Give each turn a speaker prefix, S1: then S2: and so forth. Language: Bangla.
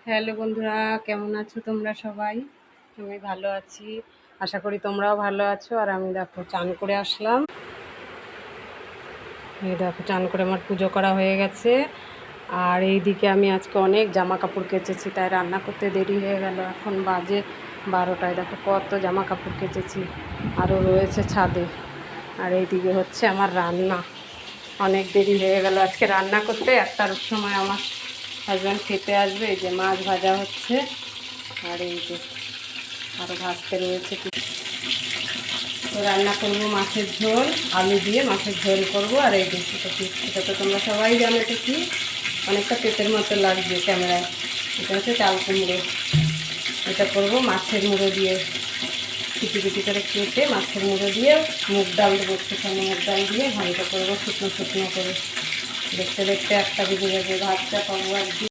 S1: হ্যালো বন্ধুরা, কেমন আছো তোমরা সবাই? আমি ভালো আছি, আশা করি তোমরাও ভালো আছো। আর আমি দেখো চান করে আসলাম। এই দেখো চান করে আমার পুজো করা হয়ে গেছে। আর এইদিকে আমি আজকে অনেক জামা কাপড় কেচেছি, তাই রান্না করতে দেরি হয়ে গেল। এখন বাজে 12টায়। দেখো কত জামা কাপড় কেচেছি, আরও রয়েছে ছাদে। আর এইদিকে হচ্ছে আমার রান্না। অনেক দেরি হয়ে গেল আজকে রান্না করতে। 1টার সময় আমার হাজব্যান্ড খেতে আসবে। এই যে মাছ ভাজা হচ্ছে, আর এই যে আরও ভাজতে রয়েছে কিছু। তো রান্না করবো মাছের ঝোল, আলু দিয়ে মাছের ঝোল করবো। আর এই যে এটা তো তোমরা সবাই জানো, এটা কি অনেকটা পেটের মতো লাগবে ক্যামেরায়। এটা হচ্ছে চাল কুমড়ো। এটা করবো মাছের মুড়ো দিয়ে, কুচি কুচি করে কেটে মাছের মুড়ো দিয়ে মুগ ডাল দেবো, একটুখানি মুগ ডাল দিয়ে ঘন্টা করবো শুকনো শুকনো করে। দেখতে দেখতে 1টা বেজে যাবে। ভাতটা করবো একদিন।